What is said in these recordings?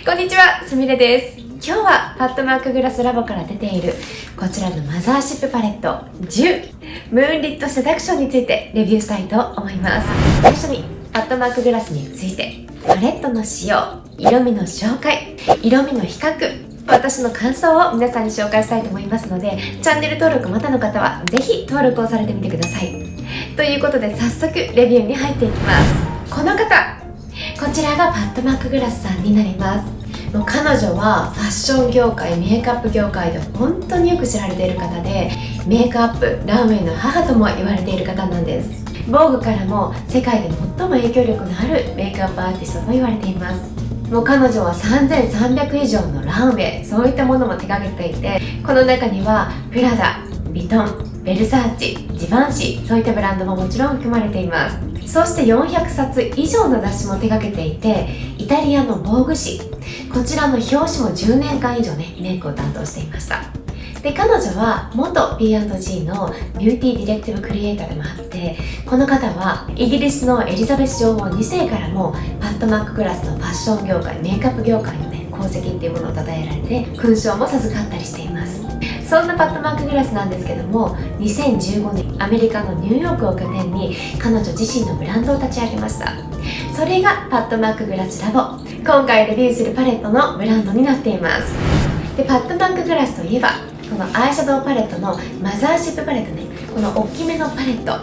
こんにちは、すみれです。今日はパッドマークグラスラボから出ているこちらのマザーシップパレット10ムーンリットセダクションについてレビューしたいと思います。最初にパッドマークグラスについて、パレットの使用、色味の紹介、色味の比較、私の感想を皆さんに紹介したいと思いますので、チャンネル登録まだの方はぜひ登録をされてみてください。ということで早速レビューに入っていきます。この方、こちらがパッドマークグラスさんになります。もう彼女はファッション業界、メイクアップ業界で本当によく知られている方で、メイクアップ、ランウェイの母とも言われている方なんです。防具からも世界で最も影響力のあるメイクアップアーティストと言われています。もう彼女は3300以上のランウェイ、そういったものも手掛けていて、この中にはプラダ、ヴィトン、ベルサーチ、ジバンシー、そういったブランドももちろん含まれています。そして400冊以上の雑誌も手掛けていて、イタリアの防具誌、こちらの表紙も10年間以上ね、メイクを担当していました。で、彼女は元 P&G のビューティーディレクティブクリエイターでもあって、この方はイギリスのエリザベス女王2世からもパッドマックグラスのファッション業界、メイクアップ業界のね、功績っていうものを称えられて、勲章も授かったりしています。そんなパッドマークグラスなんですけども、2015年アメリカのニューヨークを拠点に彼女自身のブランドを立ち上げました。それがパッドマークグラスラボ、今回レビューするパレットのブランドになっています。で、パッドマークグラスといえばこのアイシャドウパレットのマザーシップパレットね、この大きめのパレット、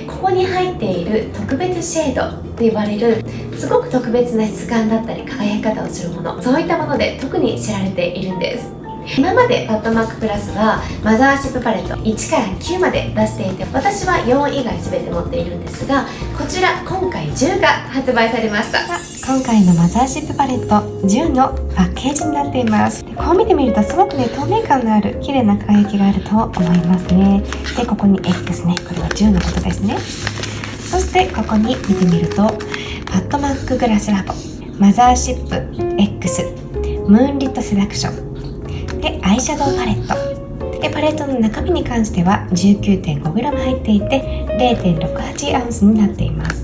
ここに入っている特別シェードと呼ばれるすごく特別な質感だったり輝き方をするもの、そういったもので特に知られているんです。今までパッドマークプラスはマザーシップパレット1から9まで出していて、私は4以外全て持っているんですが、こちら今回10が発売されました。今回のマザーシップパレット10のパッケージになっています。で、こう見てみるとすごくね、透明感のある綺麗な輝きがあると思いますね。で、ここに X ね、これは10のことですね。そしてここに見てみるとパッドマークグラスラボマザーシップ X ムーンリットセダクションで、アイシャドウパレットで、パレットの中身に関しては 19.5g 入っていて 0.68 アウンスになっています。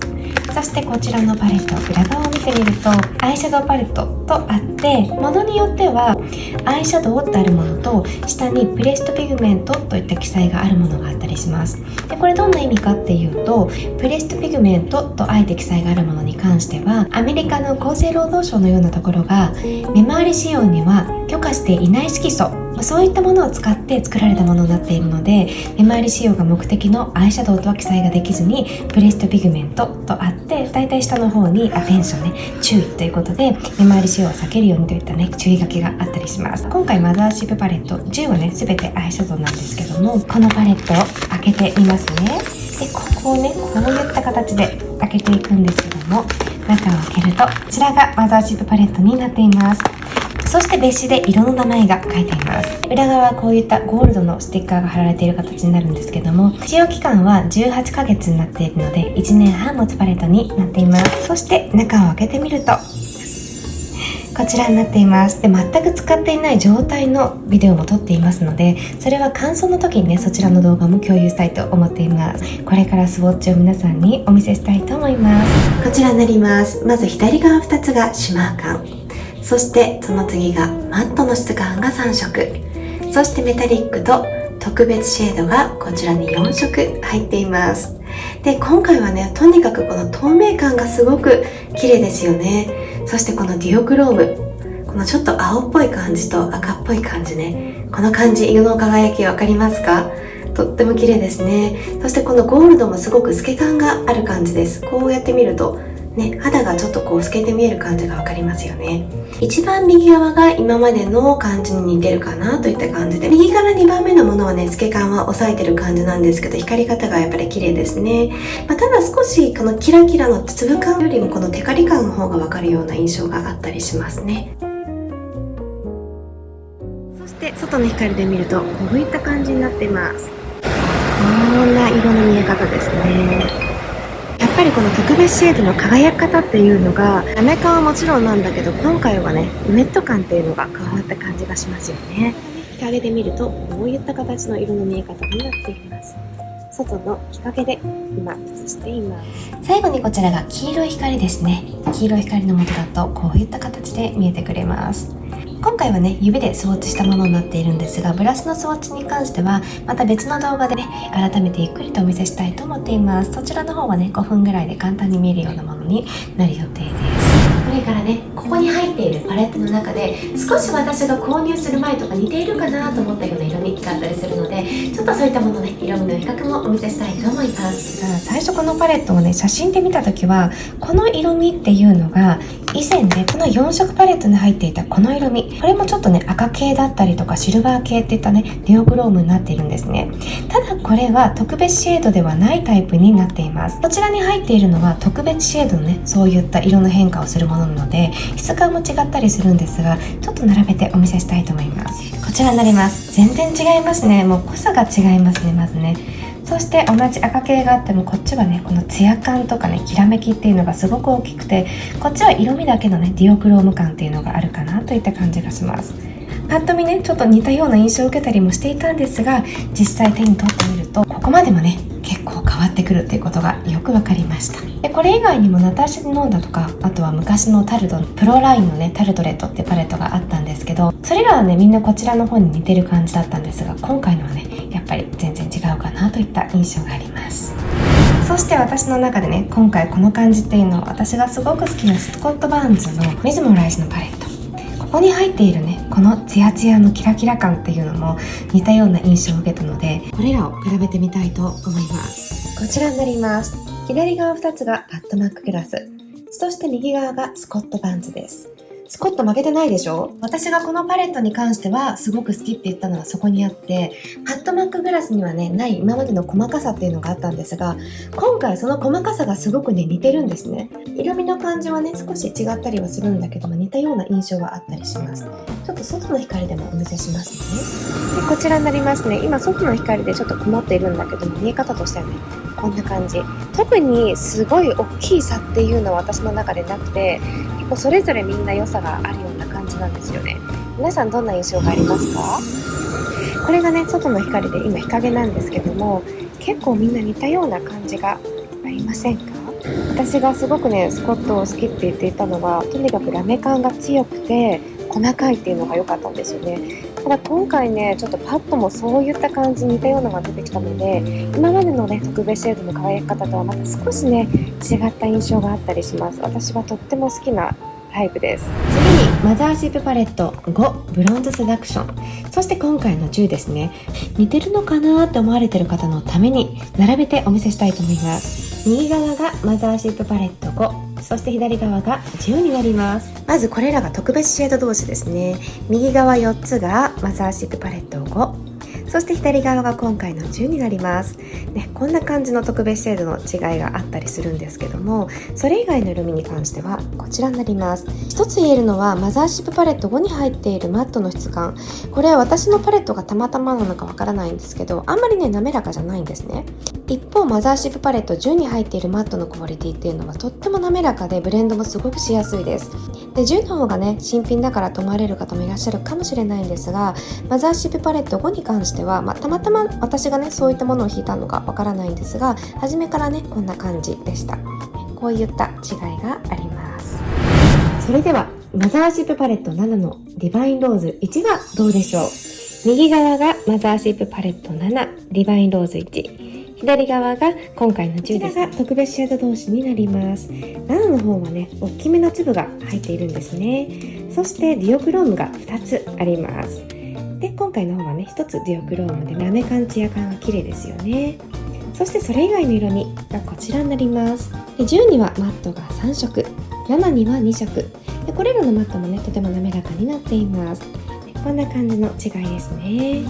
そしてこちらのパレット、裏側を見てみるとアイシャドウパレットとあって、ものによってはアイシャドウってあるものと下にプレストピグメントといった記載があるものがあったりします。で、これどんな意味かっていうと、プレストピグメントとあえて記載があるものに関しては、アメリカの厚生労働省のようなところが目回り使用には許可していない色素、そういったものを使って作られたものになっているので、目回り使用が目的のアイシャドウとは記載ができずにプレストピグメントとあって、だいたい下の方にアテンションね、注意ということで目回り使用を避けるようにといったね、注意書きがあったりします。今回マザーシップパレット10はね、全てアイシャドウなんですけども、このパレットを開けてみますね。で、ここをね、こういった形で開けていくんですけども、中を開けるとこちらがマザーシップパレットになっています。そして別紙で色の名前が書いています。裏側はこういったゴールドのステッカーが貼られている形になるんですけども、使用期間は18ヶ月になっているので1年半持つパレットになっています。そして中を開けてみるとこちらになっています。で、全く使っていない状態のビデオも撮っていますので、それは感想の時にね、そちらの動画も共有したいと思っています。これからスウォッチを皆さんにお見せしたいと思います。こちらになります。まず左側2つがシマー感、そしてその次がマットの質感が3色、そしてメタリックと特別シェードがこちらに4色入っています。で、今回はね、とにかくこの透明感がすごく綺麗ですよね。そしてこのデュオクローム、このちょっと青っぽい感じと赤っぽい感じね、この感じ、色の輝きわかりますか？とっても綺麗ですね。そしてこのゴールドもすごく透け感がある感じです。こうやって見るとね、肌がちょっとこう透けて見える感じがわかりますよね。一番右側が今までの感じに似てるかなといった感じで、右から2番目のものはね、透け感は抑えてる感じなんですけど、光り方がやっぱり綺麗ですね。ただ少しこのキラキラの粒感よりもこのテカリ感の方がわかるような印象があったりしますね。そして外の光で見るとこういった感じになっています。こんな色の見え方ですね。やっぱりこの特別シェードの輝き方っていうのが、ラメ感はもちろんなんだけど、今回はね、ウェット感っていうのが加わった感じがしますよね。日陰で見るとこういった形の色の見え方になっています。外の日陰で今映しています。最後にこちらが黄色い光ですね。黄色い光の元だとこういった形で見えてくれます。今回はね、指でスウォッチしたものになっているんですが、ブラシのスウォッチに関してはまた別の動画でね、改めてゆっくりとお見せしたいと思っています。そちらの方はね、5分ぐらいで簡単に見えるようなものになる予定です。それからね、ここに入っているパレットの中で少し私が購入する前とか似ているかなと思ったような色味があったりするので、ちょっとそういったものね、色味の比較もお見せしたいと思います。最初このパレットをね、写真で見た時はこの色味っていうのが以前ね、この4色パレットに入っていたこの色味、これもちょっとね、赤系だったりとかシルバー系っていったね、デュオグロームになっているんですね。ただこれは特別シェードではないタイプになっています。こちらに入っているのは特別シェードのね、そういった色の変化をするものなので、質感も違ったりするんですが、ちょっと並べてお見せしたいと思います。こちらになります。全然違いますね。もう濃さが違いますね、まずね。そして同じ赤系があっても、こっちはね、このツヤ感とかね、きらめきっていうのがすごく大きくて、こっちは色味だけのね、ディオクローム感っていうのがあるかなといった感じがします。パッと見ね、ちょっと似たような印象を受けたりもしていたんですが、実際手に取ってみるとここまでもね、結構変わってくるっていうことがよくわかりました。でこれ以外にもナタッシュ・ノンダとか、あとは昔のタルトプロラインのね、タルトレットってパレットがあったんですけど、それらはね、みんなこちらの方に似てる感じだったんですが、今回のはね、やっぱり全然違うかなといった印象があります。そして私の中でね、今回この感じっていうのは、私がすごく好きなスコット・バーンズのメズモライズのパレット、ここに入っているね、このツヤツヤのキラキラ感っていうのも似たような印象を受けたので、これらを比べてみたいと思います。こちらになります。左側2つがパッドマックグラス、そして右側がスコット・バーンズです。スコット負けてないでしょ。私がこのパレットに関してはすごく好きって言ったのはそこにあって、パッドマックグラスにはね、ない今までの細かさっていうのがあったんですが、今回その細かさがすごくね、似てるんですね。色味の感じはね、少し違ったりはするんだけども、似たような印象はあったりします。ちょっと外の光でもお見せしますね。でこちらになりますね。今外の光でちょっと曇っているんだけども、見え方としてはね、こんな感じ。特にすごい大きい差っていうのは私の中でなくて、結構それぞれみんな良さがあるような感じなんですよね。皆さんどんな印象がありますか？これがね、外の光で今日陰なんですけども、結構みんな似たような感じがありませんか？私がすごくね、スコットを好きって言っていたのは、とにかくラメ感が強くて細かいっていうのが良かったんですよね。ただ今回ね、ちょっとパッドもそういった感じ似たようなのが出てきたので、今までのね、特別シェードの輝き方とはまた少しね、違った印象があったりします。私はとっても好きなタイプです。次にマザーシップパレット5ブロンズセダクション、そして今回の10ですね。似てるのかなって思われてる方のために並べてお見せしたいと思います。右側がマザーシップパレット5、そして左側が10になります。まずこれらが特別シェード同士ですね。右側4つがマザーシップパレット5、そして左側が今回の10になります、ね、こんな感じの特別シェードの違いがあったりするんですけども、それ以外の色味に関してはこちらになります。一つ言えるのは、マザーシップパレット5に入っているマットの質感、これは私のパレットがたまたまなのかわからないんですけど、あんまりね、滑らかじゃないんですね。一方マザーシップパレット10に入っているマットのクオリティっていうのはとっても滑らかで、ブレンドもすごくしやすいです。で10の方がね、新品だからと思われる方もいらっしゃるかもしれないんですが、マザーシップパレット5に関しては、たまたま私がね、そういったものを引いたのかわからないんですが、初めからね、こんな感じでした。こういった違いがあります。それではマザーシップパレット7のディバインローズ1はどうでしょう。右側がマザーシップパレット7ディバインローズ1、左側が今回の10です。こちらが特別シェード同士になります。7の方はね、大きめの粒が入っているんですね。そしてディオクロームが2つあります。で今回の方はね、1つディオクロームでラメ感ツヤ感が綺麗ですよね。そしてそれ以外の色味がこちらになります。で10にはマットが3色、7には2色で、これらのマットもね、とても滑らかになっています。こんな感じの違いですね。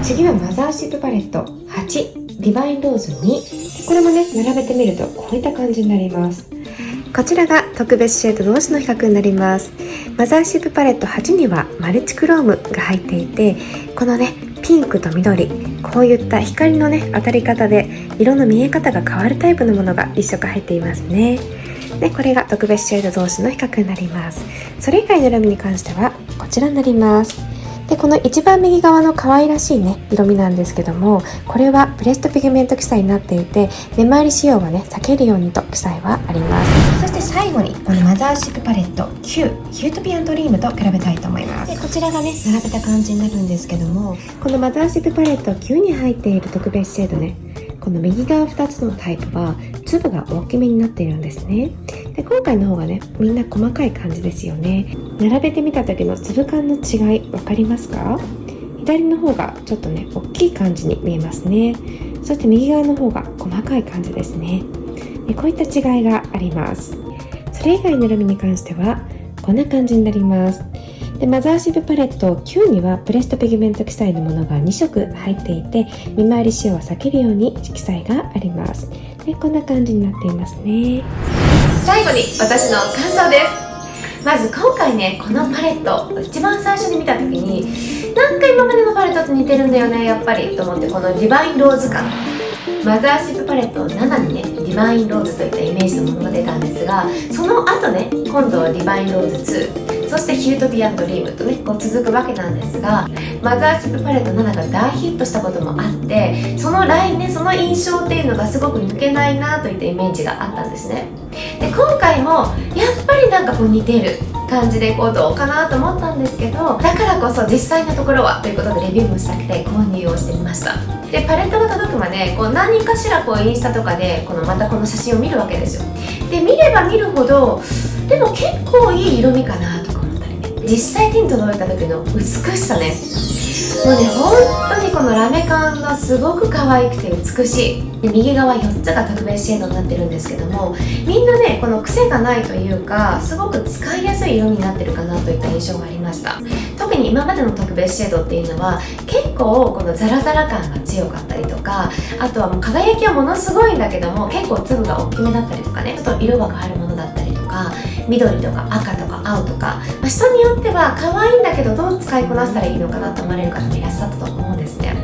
次はマザーシップパレット8ディバインローズ2、これもね、並べてみるとこういった感じになります。こちらが特別シェード同士の比較になります。マザーシップパレット8にはマルチクロームが入っていて、このね、ピンクと緑、こういった光のね、当たり方で色の見え方が変わるタイプのものが1色入っていますね。でこれが特別シェード同士の比較になります。それ以外の色味に関してはこちらになります。でこの一番右側の可愛らしいね色味なんですけども、これはブレストピグメント記載になっていて、目周り使用はね避けるようにと記載はあります。そして最後にこのマザーシップパレット9ヒュートピアンドリームと比べたいと思います。でこちらがね並べた感じになるんですけども、このマザーシップパレット9に入っている特別シェードね、この右側2つのタイプは粒が大きめになっているんですね。で今回の方がねみんな細かい感じですよね。並べてみた時の粒感の違い分かりますか？左の方がちょっとね大きい感じに見えますね。そして右側の方が細かい感じですね。でこういった違いがあります。それ以外の色味に関してはこんな感じになります。でマザーシップパレット9にはプレストピグメント記載のものが2色入っていて、見回り使用は避けるように記載があります。でこんな感じになっていますね。最後に私の感想です。まず今回ねこのパレット一番最初に見た時になんか今までのパレットと似てるんだよねやっぱりと思って、このディバインローズ感、マザーシップパレット7にねディバインローズといったイメージのものが出たんですが、その後ね今度はディバインローズ2、そしてヒュートピアンドリームとねこう続くわけなんですが、マザーシップパレット7が大ヒットしたこともあって、そのラインねその印象っていうのがすごく抜けないなといったイメージがあったんですね。で今回もやっぱりなんかこう似てる感じでこうどうかなと思ったんですけど、だからこそ実際のところはということでレビューもしたくて購入をしてみました。でパレットが届くまでこう何かしらこうインスタとかでまたこの写真を見るわけですよ。で見れば見るほどでも結構いい色味かなとか思ったりね、実際手に届いた時の美しさね、もうね本当にこのラメ感がすごく可愛くて美しい。で右側4つが特別シェードになってるんですけども、みんなねこの癖がないというかすごく使いやすい色になってるかなといった印象がありました。特に今までの特別シェードっていうのは結構このザラザラ感が強かったりとか、あとはもう輝きはものすごいんだけども結構粒が大きめだったりとかね、ちょっと色が変わるものだったりとか、緑とか赤とか青とか、人によっては可愛いんだけどどう使いこなしたらいいのかなと思われる方もいらっしゃったと思うんですね。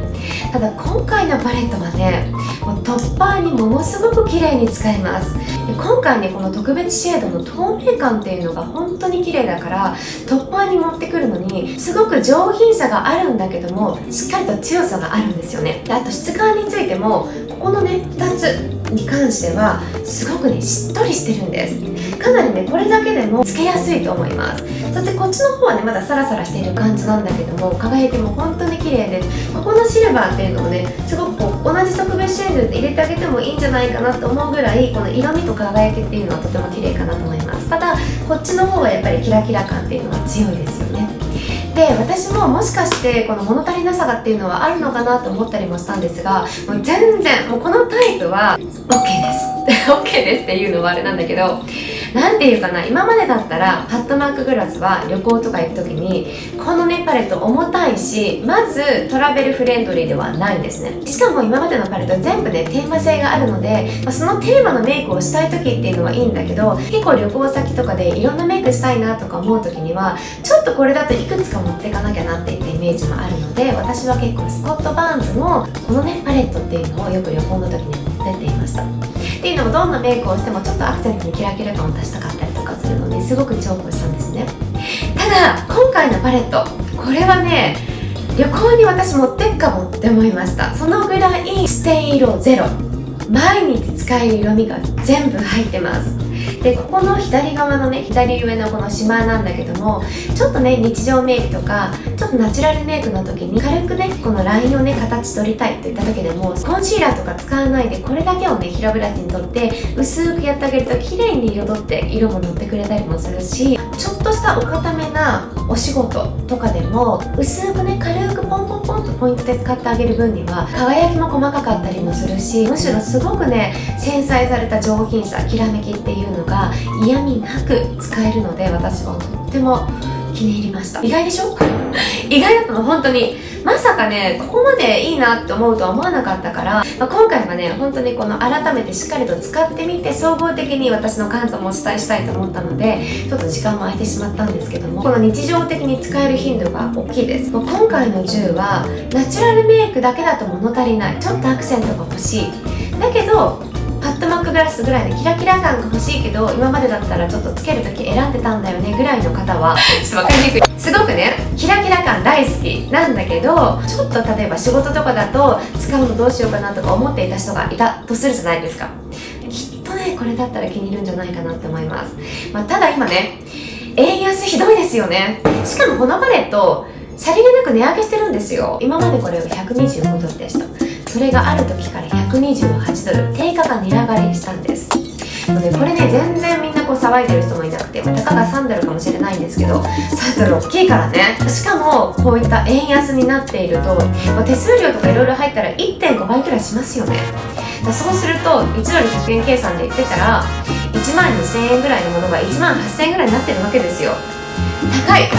ただ今回のパレットはねもうトッパーにものすごく綺麗に使えます。で今回ねこの特別シェードの透明感っていうのが本当に綺麗だからトッパーに持ってくるのにすごく上品さがあるんだけどもしっかりと強さがあるんですよね。であと質感についてもここのね2つに関してはすごくねしっとりしてるんです。かなりねこれだけでもつけやすいと思います。そしてこっちの方はねまだサラサラしている感じなんだけども輝きも本当に綺麗で、ここのシルバーっていうのをねすごく同じ特別シェードで入れてあげてもいいんじゃないかなと思うぐらいこの色味と輝きっていうのはとても綺麗かなと思います。ただこっちの方はやっぱりキラキラ感っていうのが強いですよね。で私ももしかしてこの物足りなさがっていうのはあるのかなと思ったりもしたんですが、もう全然もうこのタイプは OK です OK ですっていうのはあれなんだけど、なんていうかな、今までだったらパッドマークグラスは旅行とか行く時にこのねパレット重たいし、まずトラベルフレンドリーではないんですね。しかも今までのパレット全部ねテーマ性があるので、そのテーマのメイクをしたい時っていうのはいいんだけど、結構旅行先とかでいろんなメイクしたいなとか思う時にはちょっとこれだといくつか持っていかなきゃなっていったイメージもあるので、私は結構スコット・バーンズのこのねパレットっていうのをよく旅行の時に持ってっていました。っていうのもどんなメイクをしてもちょっとアクセントにキラキラ感を出したかったりとかするのですごく重宝したんですね。ただ今回のパレットこれはね旅行に私持ってっかもって思いました。そのぐらいステイ色ゼロ、毎日使える色味が全部入ってます。でここの左側のね左上のこのシマーなんだけども、ちょっとね日常メイクとかちょっとナチュラルメイクの時に軽くねこのラインをね形取りたいといった時でもコンシーラーとか使わないでこれだけをね平ブラシに取って薄くやってあげると綺麗に彩って色も乗ってくれたりもするし、ちょっとしたお固めなお仕事とかでも薄くね軽くポンポンポンとポイントで使ってあげる分には輝きも細かかったりもするし、むしろすごくね繊細された上品さきらめきっていうのが嫌味なく使えるので、私はとっても気に入りました。意外でしょ意外だったの本当に。まさかねここまでいいなって思うとは思わなかったから、今回はね本当にこの改めてしっかりと使ってみて総合的に私の感想もお伝えしたいと思ったのでちょっと時間も空いてしまったんですけども、この日常的に使える頻度が大きいです。今回の10はナチュラルメイクだけだと物足りない、ちょっとアクセントが欲しい、だけどパッットマックグラスぐらいのキラキラ感が欲しいけど、今までだったらちょっとつけるとき選んでたんだよねぐらいの方はちょっと分かりにくい。すごくねキラキラ感大好きなんだけど、ちょっと例えば仕事とかだと使うのどうしようかなとか思っていた人がいたとするじゃないですか。きっとねこれだったら気に入るんじゃないかなって思います。ただ今ね円安ひどいですよね。しかもこのパレットさりげなく値上げしてるんですよ。今までこれが125ドルでした。それがある時から128ドル、定価が値上がりしたんです。のでこれね全然みんなこう騒いでる人もいなくて、たかが3ドルかもしれないんですけど、3ドル大きいからね。しかもこういった円安になっていると、手数料とかいろいろ入ったら 1.5 倍くらいしますよね。そうすると1ドル100円計算で言ってたら1万2000円ぐらいのものが1万8000円ぐらいになってるわけですよ。高い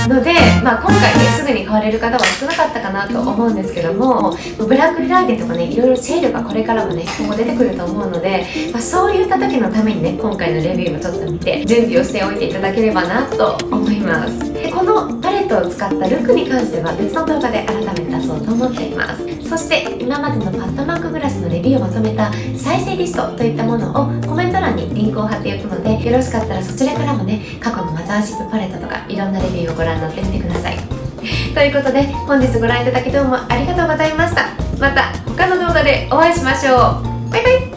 ので、今回ねすぐに買われる方は少なかったかなと思うんですけども、ブラックフライデーとかねいろいろセールがこれからもね今後出てくると思うので、そういった時のためにね今回のレビューもちょっと見て準備をしておいていただければなと思います。でこのパレットを使ったルックに関しては別の動画で改めて出そうと思っています。そして今までのパッドマックグラスのレビューをまとめた再生リストといったものをコメント欄にリンクを貼っておくので、よろしかったらそちらからもね過去のマザーシップパレットとかいろんなレビューをご覧になってみてください。ということで本日ご覧いただきどうもありがとうございました。また他の動画でお会いしましょう。バイバイ。